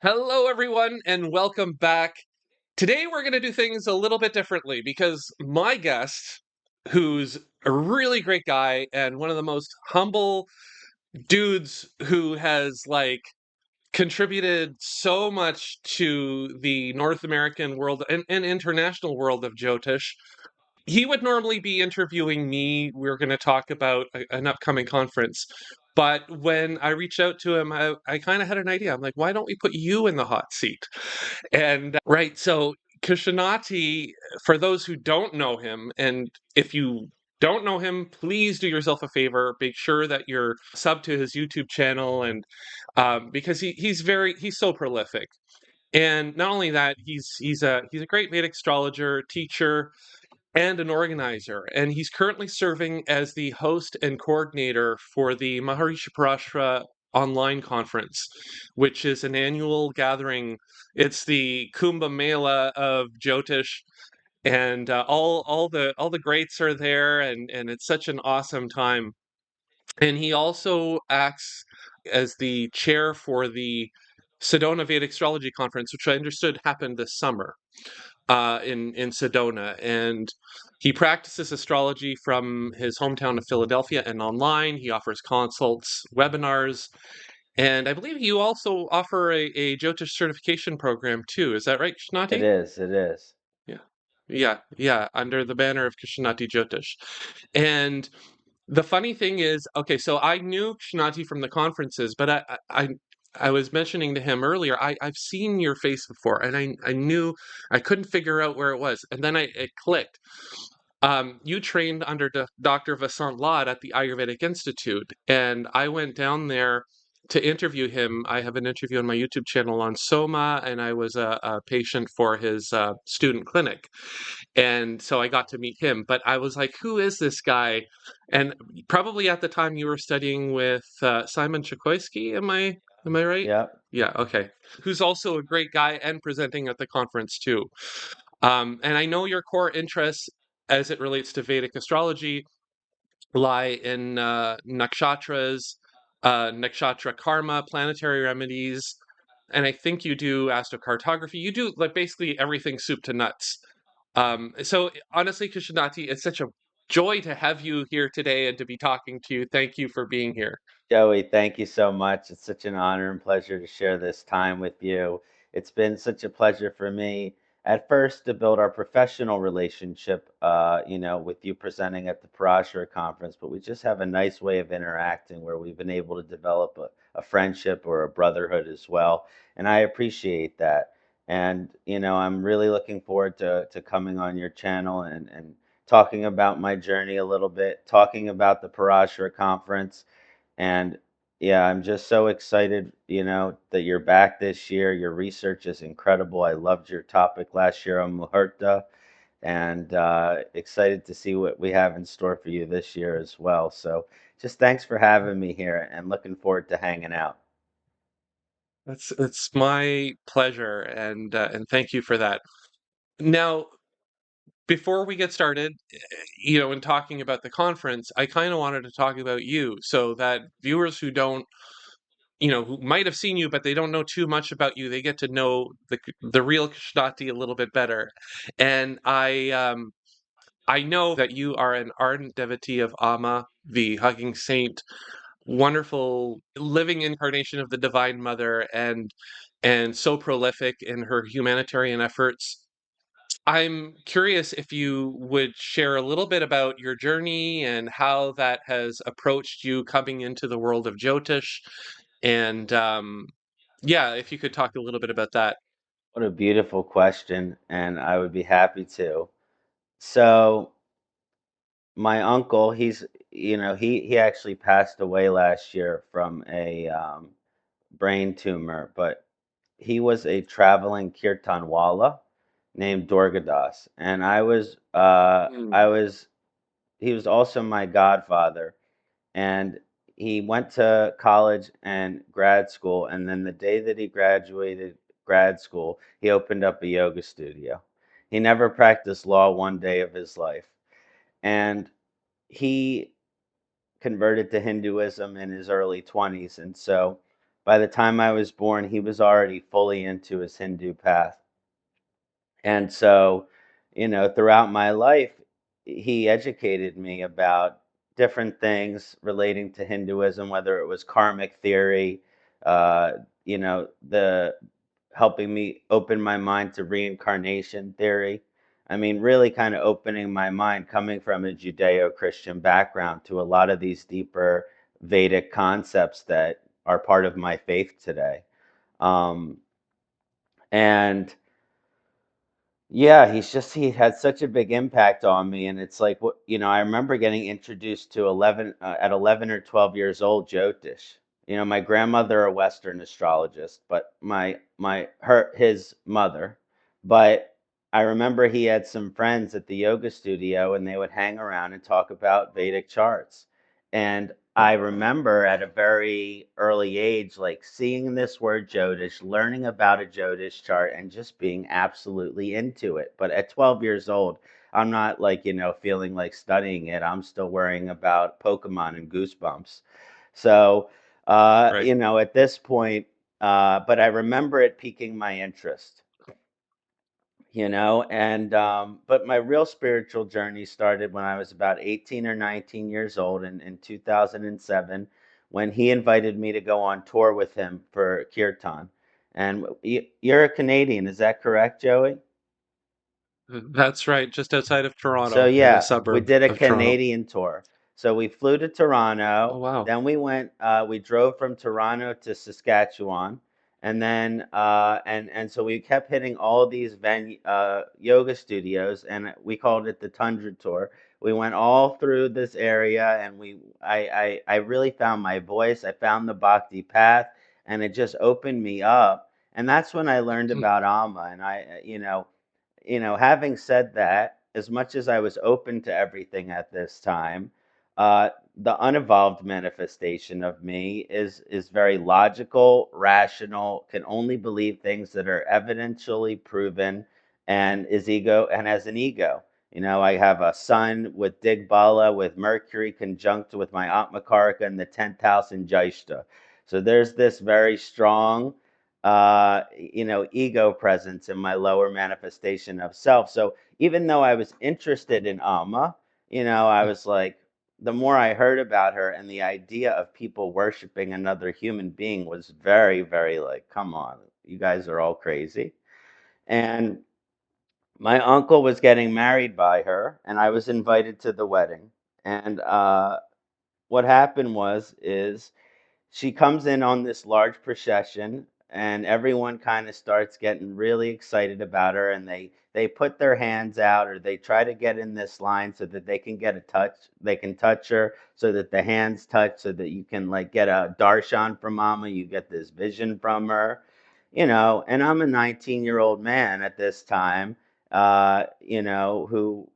Hello, everyone, and welcome back. Today, we're going to do things a little bit differently because my guest, who's a really great guy and one of the most humble dudes who has contributed so much to the North American world and international world of Jyotish. He would normally be interviewing me. We're going to talk about an upcoming conference. But when I reached out to him, I kind of had an idea. I'm like, why don't we put you in the hot seat? Right, so Ksanati, for those who don't know him, and if you don't know him, please do yourself a favor. Make sure that you're sub to his YouTube channel, and because he's so prolific. And not only that, he's a great Vedic astrologer, teacher, and an organizer. And he's currently serving as the host and coordinator for the Maharishi Parashara online conference, which is an annual gathering. It's the Kumbh Mela of Jyotish, and all the greats are there, and it's such an awesome time. And he also acts as the chair for the Sedona Vedic Astrology Conference, which I understood happened this summer in Sedona, and he practices astrology from his hometown of Philadelphia and online. He offers consults, webinars, and I believe you also offer a Jyotish certification program too. Is that right, It Krishnati? is. It is. Yeah, yeah, under the banner of Ksanati Jyotish. And the funny thing is, okay, so I knew Ksanati from the conferences, but I was mentioning to him earlier, I've seen your face before, and I knew I couldn't figure out where it was, and then it clicked. You trained under Dr. Vasant Lad at the Ayurvedic Institute, and I went down there to interview him. I have an interview on my YouTube channel on Soma, and I was a patient for his student clinic. And so I got to meet him, but I was like, who is this guy? And probably at the time you were studying with Simon Chikoisky, am I right? Yep. Yeah, okay. Who's also a great guy and presenting at the conference too. And I know your core interests as it relates to Vedic astrology lie in nakshatras, nakshatra karma, planetary remedies, and I think you do astrocartography. You do like basically everything soup to nuts. So honestly, Krishnati, it's such a joy to have you here today and to be talking to you. Thank you for being here. Joey, thank you so much. It's such an honor and pleasure to share this time with you. It's been such a pleasure for me at first to build our professional relationship, with you presenting at the Parashara Conference, but we just have a nice way of interacting where we've been able to develop a friendship or a brotherhood as well. And I appreciate that. And, I'm really looking forward to coming on your channel and talking about my journey a little bit, talking about the Parashara Conference. And yeah, I'm just so excited, that you're back this year. Your research is incredible. I loved your topic last year on Muhurta, and excited to see what we have in store for you this year as well. So just thanks for having me here and looking forward to hanging out. It's my pleasure, and thank you for that. Now, before we get started, in talking about the conference, I kind of wanted to talk about you so that viewers who don't, who might have seen you, but they don't know too much about you, they get to know the real Krishnati a little bit better. And I know that you are an ardent devotee of Amma, the hugging saint, wonderful living incarnation of the Divine Mother, and so prolific in her humanitarian efforts. I'm curious if you would share a little bit about your journey and how that has approached you coming into the world of Jyotish. And yeah, if you could talk a little bit about that. What a beautiful question, and I would be happy to. So, my uncle, he actually passed away last year from a brain tumor, but he was a traveling kirtanwala named Durgadas, and Mm. he was also my godfather, and he went to college and grad school, and then the day that he graduated grad school, he opened up a yoga studio. He never practiced law one day of his life, and he converted to Hinduism in his early 20s. And so by the time I was born, he was already fully into his Hindu path. And so, throughout my life, he educated me about different things relating to Hinduism, whether it was karmic theory, uh, the helping me open my mind to reincarnation theory. I mean, really kind of opening my mind coming from a Judeo Christian background to a lot of these deeper Vedic concepts that are part of my faith today. Um, and yeah, he had such a big impact on me, and it's like I remember getting introduced to 11 or 12 years old Jyotish. My grandmother a Western astrologist, but his mother. But I remember he had some friends at the yoga studio, and they would hang around and talk about Vedic charts. And I remember at a very early age, like seeing this word Jyotish, learning about a Jyotish chart, and just being absolutely into it. But at 12 years old, I'm not like, feeling like studying it. I'm still worrying about Pokemon and Goosebumps. So, Right. at this point, but I remember it piquing my interest, and but my real spiritual journey started when I was about 18 or 19 years old in 2007, when he invited me to go on tour with him for kirtan. And you're a Canadian, is that correct, Joey? That's right, just outside of So Toronto, in a yeah, we suburb did a of Toronto. Canadian tour. So we flew to Oh, Toronto, wow. then we drove from Toronto to Saskatchewan, and then and so we kept hitting all these yoga studios, and we called it the Tundra Tour. We went all through this area, and I really found my voice. I found the Bhakti path, and it just opened me up. And that's when I learned about Amma, and having said that, as much as I was open to everything at this time, uh, the unevolved manifestation of me is very logical, rational, can only believe things that are evidentially proven, and is ego and has an ego. I have a sun with Digbala, with Mercury conjunct with my Atmakarika in the 10th house in Jyeshta. So there's this very strong ego presence in my lower manifestation of self. So even though I was interested in Amma, I was like, the more I heard about her and the idea of people worshiping another human being was very, very like, come on, you guys are all crazy. And my uncle was getting married by her, and I was invited to the wedding. And what happened is she comes in on this large procession, and everyone kind of starts getting really excited about her, and they put their hands out, or they try to get in this line so that they can touch her, so that the hands touch, so that you can like get a darshan from Mama, you get this vision from her. And I'm a 19-year-old man at this time, who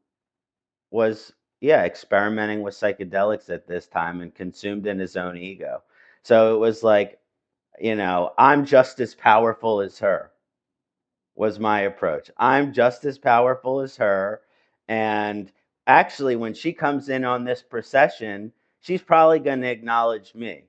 was, yeah, experimenting with psychedelics at this time and consumed in his own ego. So it was like, I'm just as powerful as her, was my approach. I'm just as powerful as her. And actually, when she comes in on this procession, she's probably going to acknowledge me,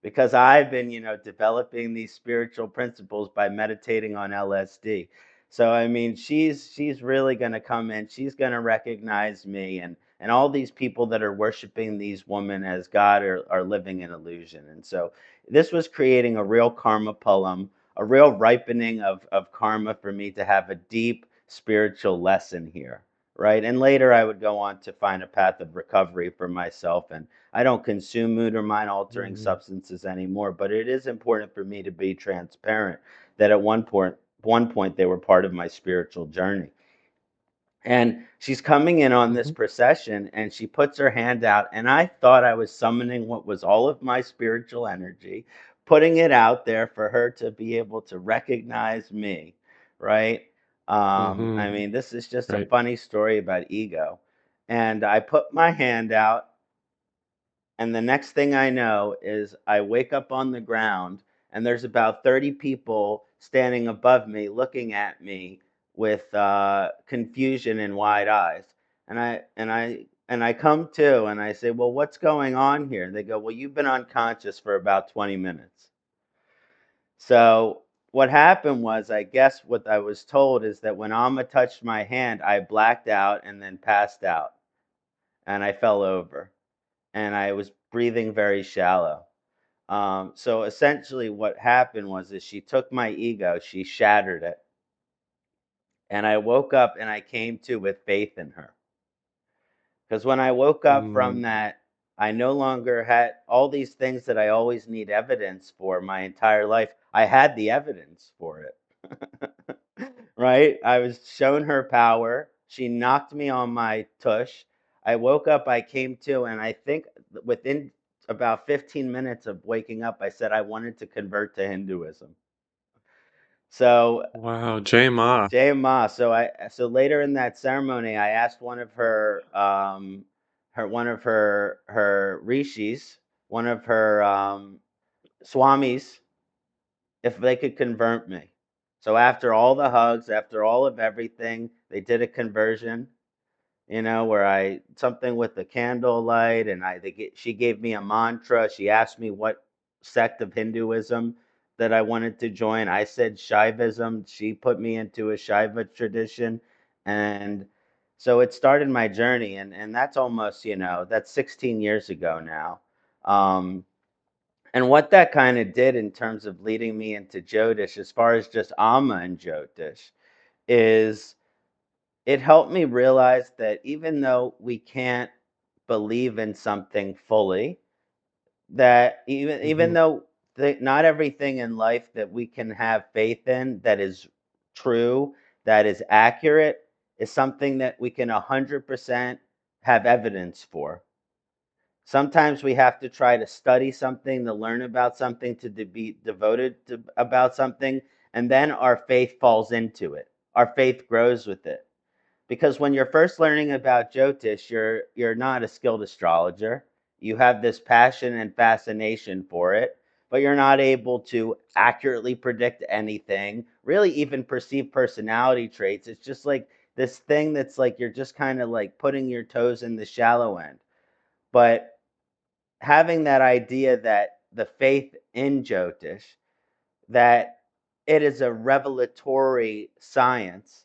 because I've been, developing these spiritual principles by meditating on LSD. So I mean, she's really going to come in. She's going to recognize me, and all these people that are worshiping these women as God are living in illusion. And so this was creating a real karma pullum, a real ripening of karma for me to have a deep spiritual lesson here. Right. And later I would go on to find a path of recovery for myself, and I don't consume mood or mind altering Mhm. substances anymore, but it is important for me to be transparent that at one point they were part of my spiritual journey. And she's coming in on this Mhm. procession, and she puts her hand out, and I thought I was summoning what was all of my spiritual energy, putting it out there for her to be able to recognize me, right? I Mhm. mean, this is just a Right. funny story about ego. And I put my hand out, and the next thing I know is I wake up on the ground, and there's about 30 people standing above me looking at me with confusion and wide eyes. And I come to, and I say, "Well, what's going on here?" And they go, "Well, you've been unconscious for about 20 minutes." So what happened was, I guess what I was told is that when Amma touched my hand, I blacked out and then passed out, and I fell over, and I was breathing very shallow. So essentially, what happened was, is she took my ego, she shattered it, and I woke up and I came to with faith in her. Because when I woke up from Mm, that, I no longer had all these things that I always need evidence for my entire life. I had the evidence for it. Right? I was shown her power. She knocked me on my tush. I woke up, I came to, and I think within about 15 minutes of waking up, I said I wanted to convert to Hinduism. So wow, Jay Ma. Jay Ma. So later in that ceremony, I asked one of her rishis, one of her swamis, if they could convert me. So after all the hugs, after all of everything, they did a conversion, where I something with the candlelight, and she gave me a mantra. She asked me what sect of Hinduism that I wanted to join. I said Shaivism. She put me into a Shaiva tradition, and so it started my journey, and that's almost, that's 16 years ago now. Um, and what that kind of did in terms of leading me into Jyotish, as far as just Amma and Jyotish, is it helped me realize that even though we can't believe in something fully, that even Hmm. though not everything in life that we can have faith in that is true, that is accurate, is something that we can 100% have evidence for. Sometimes we have to try to study something, to learn about something, to be devoted to about something, and then our faith falls into it. Our faith grows with it. Because when you're first learning about Jyotish, you're not a skilled astrologer. You have this passion and fascination for it, but you're not able to accurately predict anything, really even perceive personality traits. It's just like this thing that's like you're just kind of like putting your toes in the shallow end. But having that idea that the faith in Jyotish, that it is a revelatory science,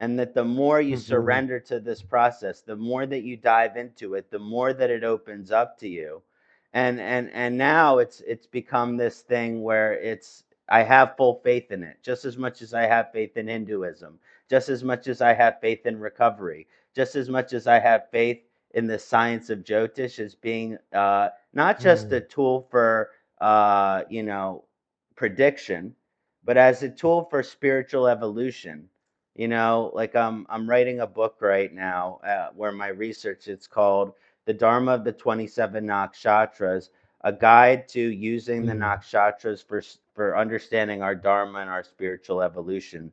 and that the more you Hmm. surrender to this process, the more that you dive into it, the more that it opens up to you. And now it's become this thing where it's I have full faith in it, just as much as I have faith in Hinduism, just as much as I have faith in recovery, just as much as I have faith in the science of Jyotish as being not just a Mm, tool for prediction, but as a tool for spiritual evolution. Like I'm writing a book right now, where my research, it's called The Dharma of the 27 Nakshatras, a guide to using the mm, nakshatras for understanding our dharma and our spiritual evolution,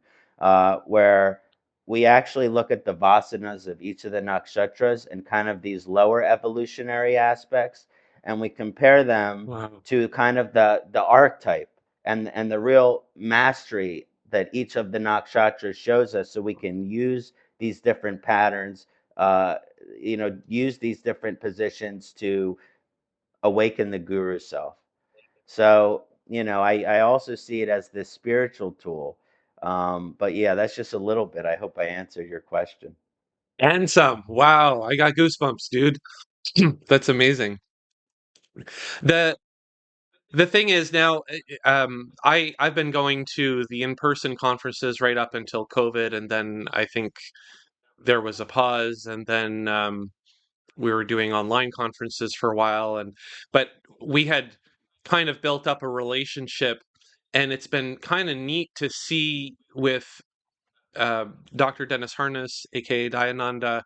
where we actually look at the vasanas of each of the nakshatras and kind of these lower evolutionary aspects, and we compare them wow. to kind of the archetype and the real mastery that each of the nakshatras shows us, so we can use these different patterns, uh, use these different positions to awaken the guru self. So, I also see it as this spiritual tool. But yeah, that's just a little bit. I hope I answered your question. And some. Wow, I got goosebumps, dude. That's amazing. The the thing is now, I've been going to the in-person conferences right up until COVID, and then I think there was a pause, and then we were doing online conferences for a while, and but we had kind of built up a relationship, and it's been kind of neat to see with uh, Dr. Dennis Harness, aka Dayananda,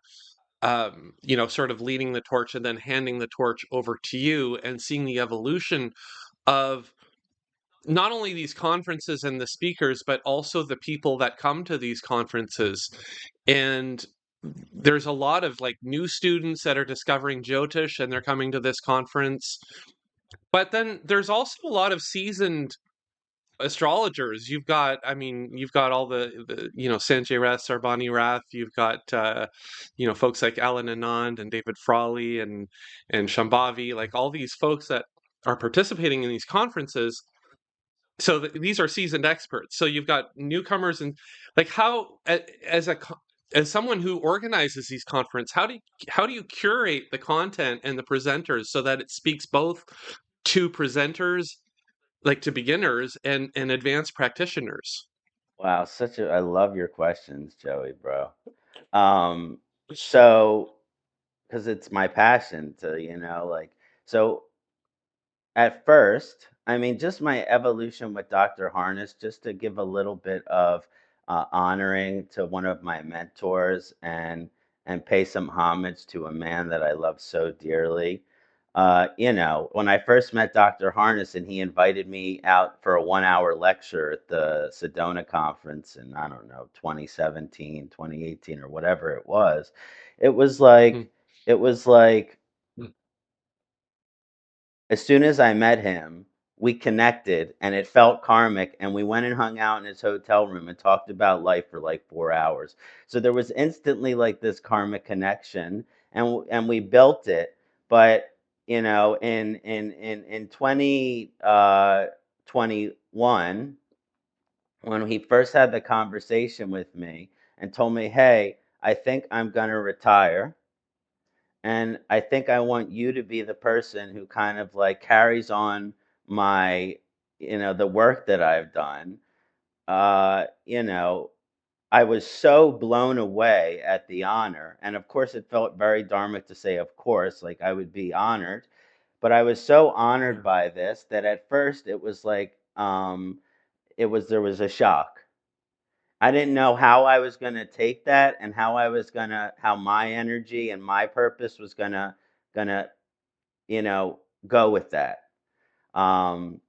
sort of leading the torch and then handing the torch over to you, and seeing the evolution of not only these conferences and the speakers, but also the people that come to these conferences. And there's a lot of like new students that are discovering Jyotish and they're coming to this conference. But then there's also a lot of seasoned astrologers. You've got all Sanjay Rath, Sarbani Rath. You've got folks like Alan Anand and David Frawley and Shambhavi, like all these folks that are participating in these conferences. so these are seasoned experts. So you've got newcomers, and like as someone who organizes these conferences, how do you curate the content and the presenters so that it speaks both to presenters, like to beginners and advanced practitioners? Wow, I love your questions, Joey, bro. Um, so, because it's my passion to, like, so at first, I mean, just my evolution with Dr. Harness, just to give a little bit of honoring to one of my mentors and pay some homage to a man that I love so dearly. When I first met Dr. Harness and he invited me out for a 1 hour lecture at the Sedona conference in, I don't know, 2017, 2018, or whatever it was, it was Mm, like, it was like, mm, as soon as I met him, we connected and it felt karmic. And we went and hung out in his hotel room and talked about life for like 4 hours. So there was instantly like this karmic connection, and we built it. But in 2021, when he first had the conversation with me and told me, "Hey, I think I'm gonna retire. And I think I want you to be the person who kind of like carries on my, the work that I've done." Uh, you know, I was so blown away at the honor. And of course, it felt very dharmic to say, of course, like I would be honored. But I was so honored yeah. by this that at first it was like, there was a shock. I didn't know how I was going to take that and how my energy and my purpose was gonna go with that. Um,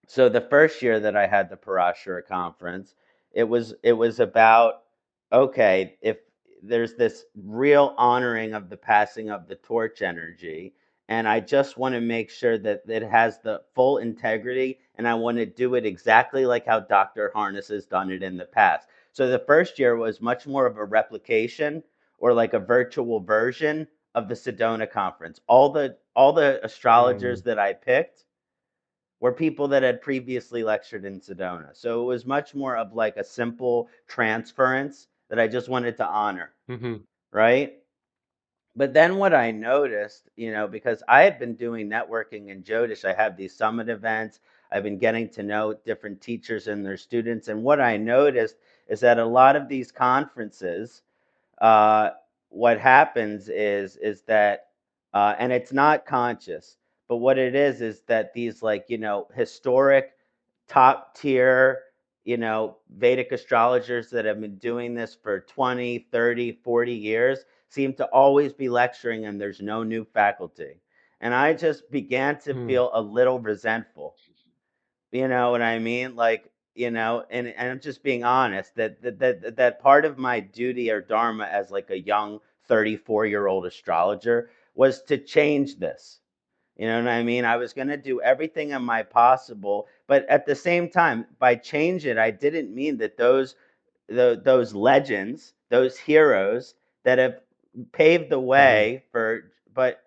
so the first year that I had the Parashara Conference, it was about, okay, if there's this real honoring of the passing of the torch energy, and I just want to make sure that it has the full integrity, and I want to do it exactly like how Dr. Harness has done it in the past. So the first year was much more of a replication or like a virtual version of the Sedona conference. All the astrologers Mm, that I picked were people that had previously lectured in Sedona. So it was much more of like a simple transference that I just wanted to honor, mhm, right? But then what I noticed, because I had been doing networking in Jyotish, I have these summit events, I've been getting to know different teachers and their students. And what I noticed is that a lot of these conferences, uh, what happens is that, and it's not conscious, but what it is that these, like, historic, top tier, Vedic astrologers that have been doing this for 20, 30, 40 years seem to always be lecturing, and there's no new faculty. And I just began to mm, feel a little resentful. You know what I mean? Like, and I'm just being honest that part of my duty or dharma as like a young 34-year-old astrologer was to change this. You know what I mean? I was going to do everything in my possible, but at the same time, by change it, I didn't mean that those legends, those heroes that have paved the mhm, way but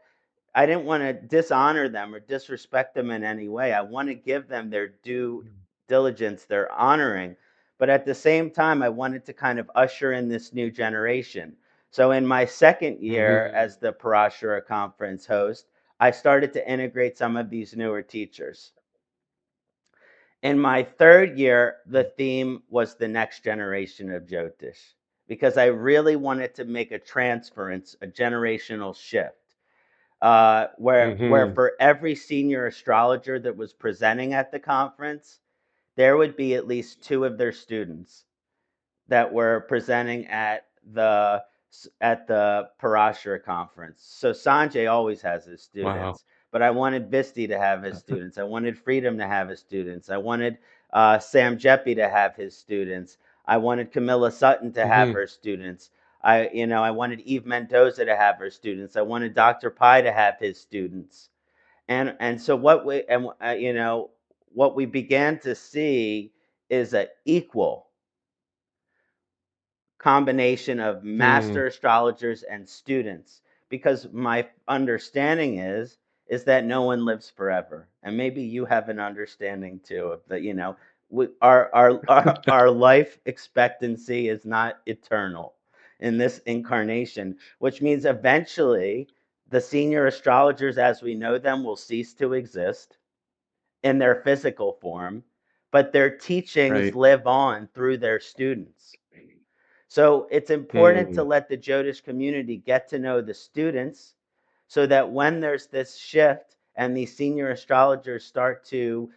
I didn't want to dishonor them or disrespect them in any way. I want to give them their due diligence, their honoring. But at the same time, I wanted to kind of usher in this new generation. So in my second year mhm, as the Parashara Conference host, I started to integrate some of these newer teachers. In my third year, the theme was the next generation of Jyotish, because I really wanted to make a transference, a generational shift, where mhm, for every senior astrologer that was presenting at the conference, there would be at least two of their students that were presenting at the Parashara conference. So Sanjay always has his wow. students, but I wanted Visti to have his students. I wanted Freedom to have his students. I wanted Sam Jeppy to have his students. I wanted Camilla Sutton to have Mhm, her students. I wanted Eve Mendoza to have her students. I wanted Dr. Pi to have his students. And so what we began to see is an equal combination of mm, master astrologers and students, because my understanding is is that no one lives forever. And maybe you have an understanding too of that, our life expectancy is not eternal in this incarnation, which means eventually the senior astrologers as we know them will cease to exist in their physical form, but their teachings Right. live on through their students. So it's important to Mm, let the Jyotish community get to know the students so that when there's this shift and these senior astrologers start to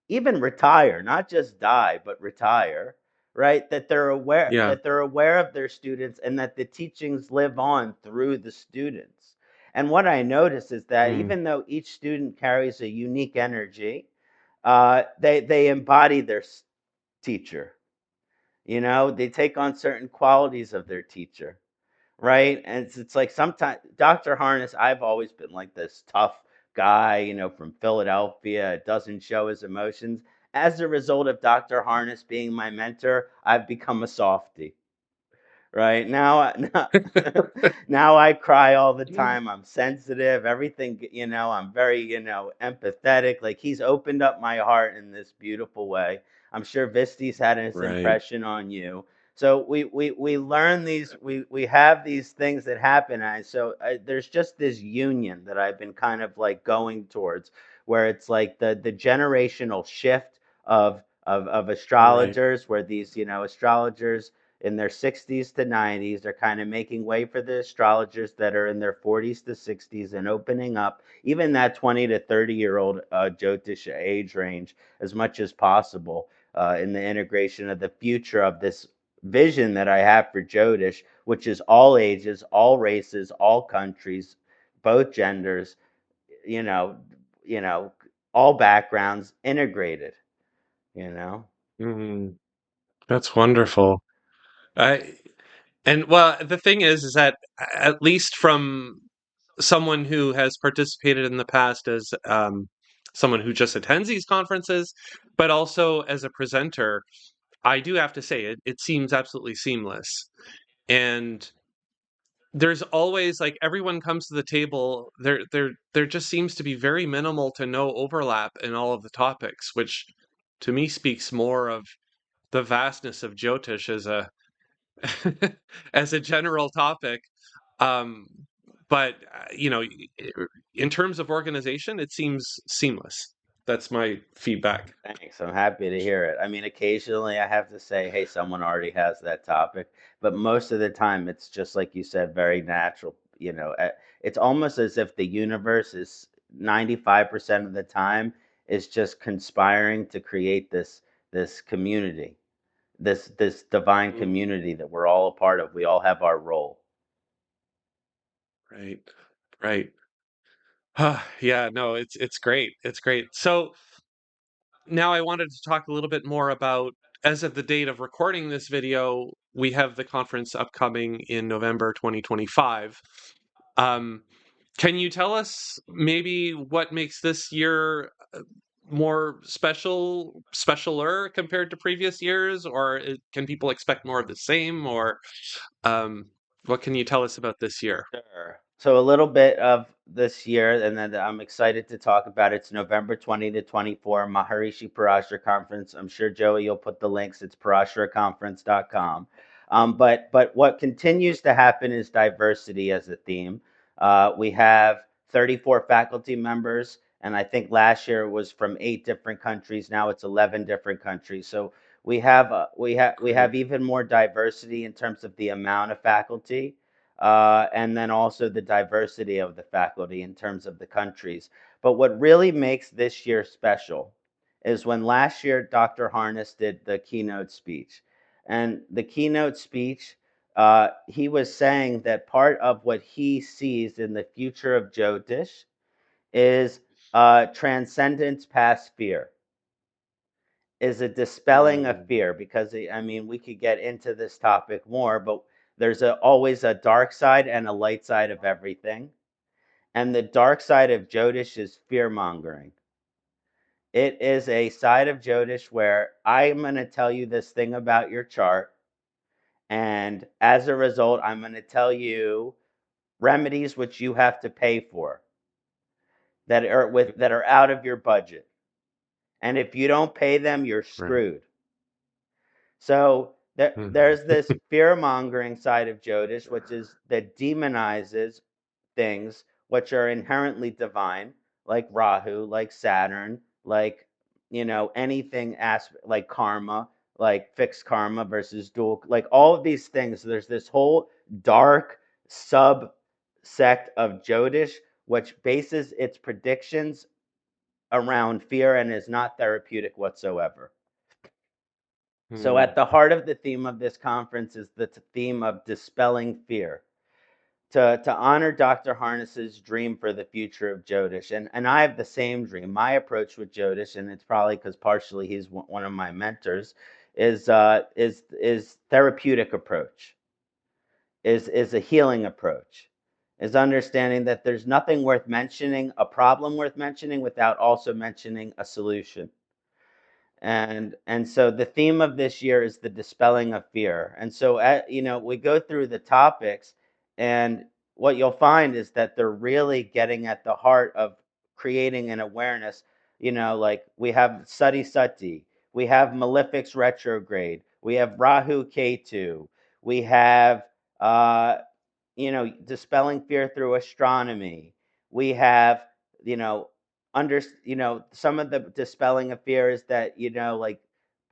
even retire, not just die, but retire, right? yeah. That they're aware of their students and that the teachings live on through the students. And what I notice is that Mm, even though each student carries a unique energy, they embody their teacher. They take on certain qualities of their teacher, right? And it's like sometimes Dr. Harness, I've always been like this tough guy, from Philadelphia, doesn't show his emotions. As a result of Dr. Harness being my mentor, I've become a softie. Right now, now I cry all the time. I'm sensitive. Everything, I'm very, empathetic. Like he's opened up my heart in this beautiful way. I'm sure Visti's had his right. impression on you. So we learn these. We have these things that happen. There's just this union that I've been kind of like going towards, where it's like the generational shift of Right. astrologers, where these astrologers in their 60s to 90s. They're kind of making way for the astrologers that are in their 40s to 60s and opening up even that 20 to 30-year-old Jyotish age range as much as possible in the integration of the future of this vision that I have for Jyotish, which is all ages, all races, all countries, both genders, you know, you know, all backgrounds integrated, you know. Mm, that's wonderful. I and well, the thing is that at least from someone who has participated in the past as someone who just attends these conferences, but also as a presenter, I do have to say it seems absolutely seamless. And there's always like everyone comes to the table, there just seems to be very minimal to no overlap in all of the topics, which to me speaks more of the vastness of Jyotish as a as a general topic. Um, but in terms of organization, it seems seamless. That's my feedback. Thanks. I'm happy to hear it. I mean, occasionally I have to say, hey, someone already has that topic, but most of the time it's just like you said, very natural. It's almost as if the universe is 95% of the time is just conspiring to create this community, this divine Mm, community that we're all a part of. We all have our role. right, right. Yeah, no, it's great. It's great. So now I wanted to talk a little bit more about, as of the date of recording this video, we have the conference upcoming in November 2025. Um, can you tell us maybe what makes this year more specialer compared to previous years, or can people expect more of the same, or um, what can you tell us about this year? Sure. So a little bit of this year, and then I'm excited to talk about it's November 20 to 24, Maharishi Parashara Conference. I'm sure Joey, you'll put the links. It's parasharaconference.com. But what continues to happen is diversity as a theme. We have 34 faculty members, and I think last year it was from 8 different countries. Now it's 11 different countries. So we have Great. even more diversity in terms of the amount of faculty and then also the diversity of the faculty in terms of the countries. But what really makes this year special is when last year Dr. Harness did the keynote speech. And the keynote speech, he was saying that part of what he sees in the future of Jyotish is transcendence past fear, is a dispelling of Mm, fear. Because I mean, we could get into this topic more, but there's always a dark side and a light side of everything. And the dark side of Jyotish is fear mongering. It is a side of Jyotish where I'm going to tell you this thing about your chart, and as a result, I'm going to tell you remedies which you have to pay for. that are out of your budget. And if you don't pay them, you're Right. screwed. So Mhm. there's this fear mongering side of Jyotish, which is that demonizes things which are inherently divine, like Rahu, like Saturn, like anything like karma, like fixed karma versus dual, like all of these things. There's this whole dark subsect of Jyotish which bases its predictions around fear and is not therapeutic whatsoever. So, Hmm. at the heart of the theme of this conference is the theme of dispelling fear, to honor Dr. Harness's dream for the future of Jyotish. And I have the same dream. My approach with Jyotish, and it's probably because partially he's one of my mentors, is therapeutic approach, is a healing approach, is understanding that there's nothing worth mentioning, a problem worth mentioning, without also mentioning a solution. And so the theme of this year is the dispelling of fear. And so we go through the topics, and what you'll find is that they're really getting at the heart of creating an awareness. Like we have Sati Sati, we have Malefics retrograde, we have Rahu Ketu, we have dispelling fear through astronomy. We have, some of the dispelling of fear is that, like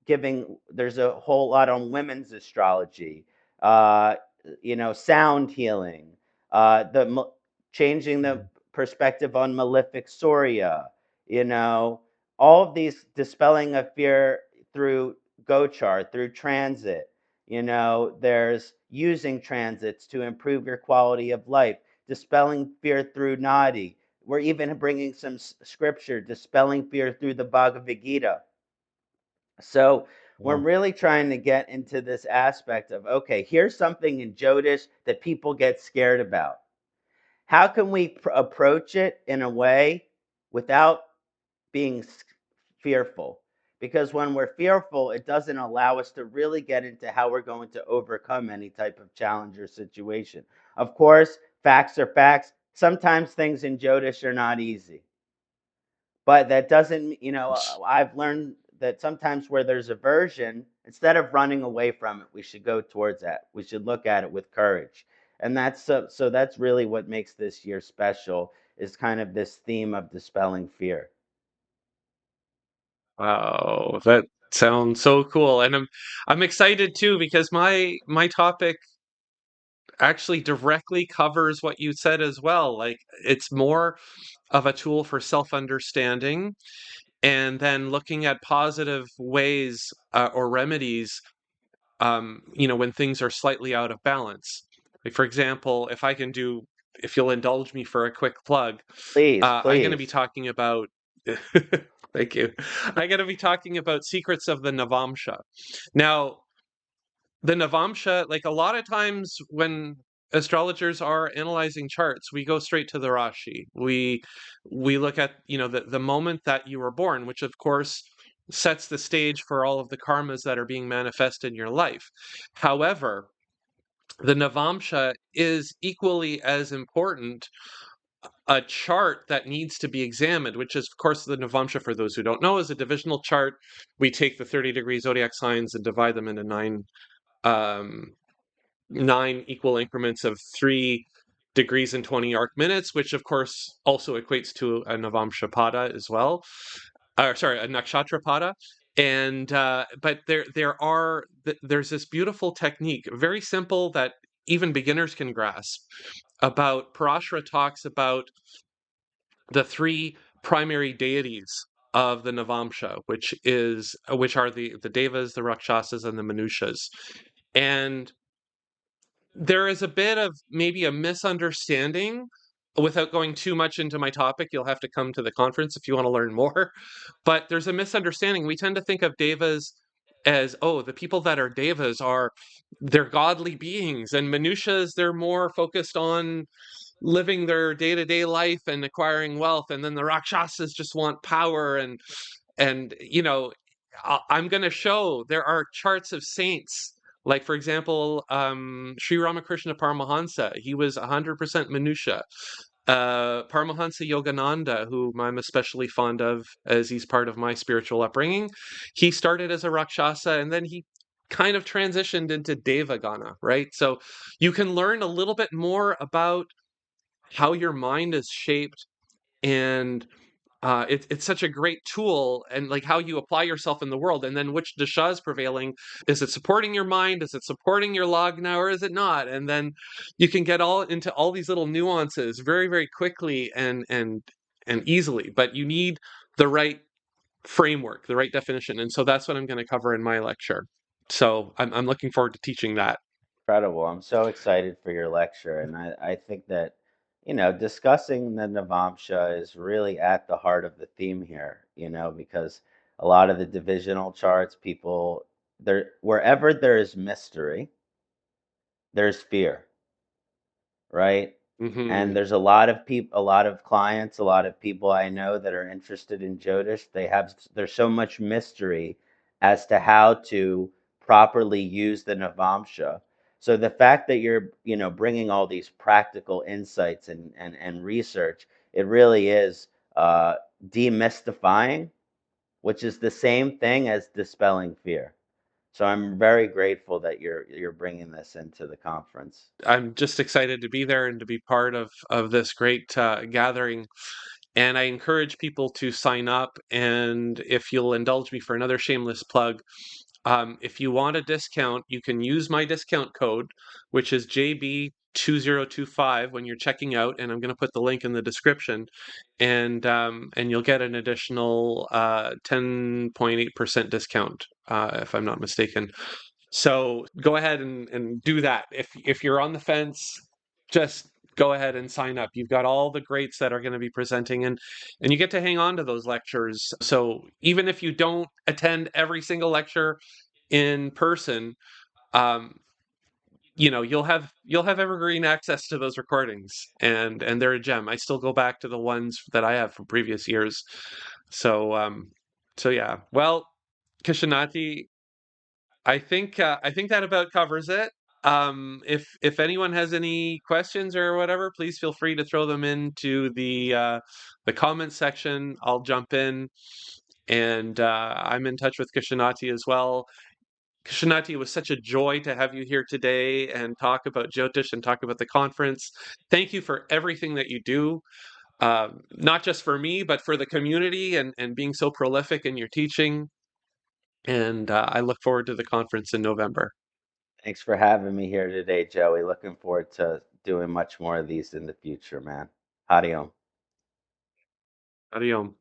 there's a whole lot on women's astrology, uh, sound healing, changing the perspective on malefic Surya, you know, all of these dispelling of fear through Gochar, through transit. There's using transits to improve your quality of life, dispelling fear through Nadi. We're even bringing some scripture, dispelling fear through the Bhagavad Gita. So we're Wow. really trying to get into this aspect of, okay, here's something in Jyotish that people get scared about. How can we approach it in a way without being fearful? Because when we're fearful, it doesn't allow us to really get into how we're going to overcome any type of challenge or situation. Of course, facts are facts. Sometimes things in Jyotish are not easy. But that doesn't, I've learned that sometimes where there's aversion, instead of running away from it, we should go towards that. We should look at it with courage. And so that's really what makes this year special, is kind of this theme of dispelling fear. Wow, that sounds so cool, and I'm excited too because my topic actually directly covers what you said as well. Like it's more of a tool for self-understanding and then looking at positive ways or remedies when things are slightly out of balance. Like for example, if you'll indulge me for a quick plug, Please, I'm going to be please. talking about. Thank you. I'm going to be talking about secrets of the Navamsha. Now, the Navamsha, like a lot of times when astrologers are analyzing charts, we go straight to the Rashi. We look at, the moment that you were born, which of course sets the stage for all of the karmas that are being manifested in your life. However, the Navamsha is equally as important a chart that needs to be examined, which is, of course, the Navamsha, for those who don't know, is a divisional chart. We take the 30-degree zodiac signs and divide them into um, nine equal increments of 3 degrees and 20 arc minutes, which, of course, also equates to a Navamsha pada as well. Sorry, a nakshatra pada. And but there's this beautiful technique, very simple, that even beginners can grasp. About Parashara talks about the three primary deities of the Navamsha, which are the Devas, the Rakshasas, and the Manushas. And there is a bit of maybe a misunderstanding. Without going too much into my topic, you'll have to come to the conference if you want to learn more. But there's a misunderstanding. We tend to think of devas as, oh, the people that are devas they're godly beings, and Manushas, they're more focused on living their day-to-day life and acquiring wealth, and then the Rakshasas just want power. And I'm going to show there are charts of saints, like for example Sri Ramakrishna Paramahansa. He was 100% Manusha. Paramahansa Yogananda, whom I'm especially fond of as he's part of my spiritual upbringing. He started as a Rakshasa and then he kind of transitioned into Devagana, right? So you can learn a little bit more about how your mind is shaped, and it's such a great tool, and like how you apply yourself in the world, and then which dasha is prevailing. Is it supporting your mind? Is it supporting your lagna, or is it not? And then you can get all into all these little nuances very, very quickly and easily. But you need the right framework, the right definition, and so that's what I'm going to cover in my lecture. So I'm looking forward to teaching that. Incredible. I'm so excited for your lecture. And I think that, discussing the Navamsha is really at the heart of the theme here, because a lot of the divisional charts, people, wherever there is mystery, there's fear, right? And Hmm. there's a lot of people, a lot of clients, a lot of people I know that are interested in Jyotish. There's so much mystery as to how to properly use the Navamsha. So the fact that you're, bringing all these practical insights and research, it really is uh, demystifying, which is the same thing as dispelling fear. So I'm very grateful that you're bringing this into the conference. I'm just excited to be there and to be part of this great gathering. And I encourage people to sign up. And if you'll indulge me for another shameless plug, if you want a discount, you can use my discount code, which is JB2025 when you're checking out. And I'm going to put the link in the description. And you'll get an additional 10.8% discount, if I'm not mistaken. So go ahead and do that. If you're on the fence, just go ahead and sign up. You've got all the greats that are going to be presenting, and you get to hang on to those lectures. So even if you don't attend every single lecture in person, um, you'll have evergreen access to those recordings, and they're a gem. I still go back to the ones that I have from previous years. So so yeah. Well, Kishanati, I think that about covers it. If anyone has any questions or whatever, please feel free to throw them into the comments section. I'll jump in, and I'm in touch with Kishanati as well. Kishanati, it was such a joy to have you here today and talk about Jyotish and talk about the conference. Thank you for everything that you do, not just for me, but for the community, and being so prolific in your teaching. And I look forward to the conference in November. Thanks for having me here today, Joey. Looking forward to doing much more of these in the future, man. Hariom. Hariom.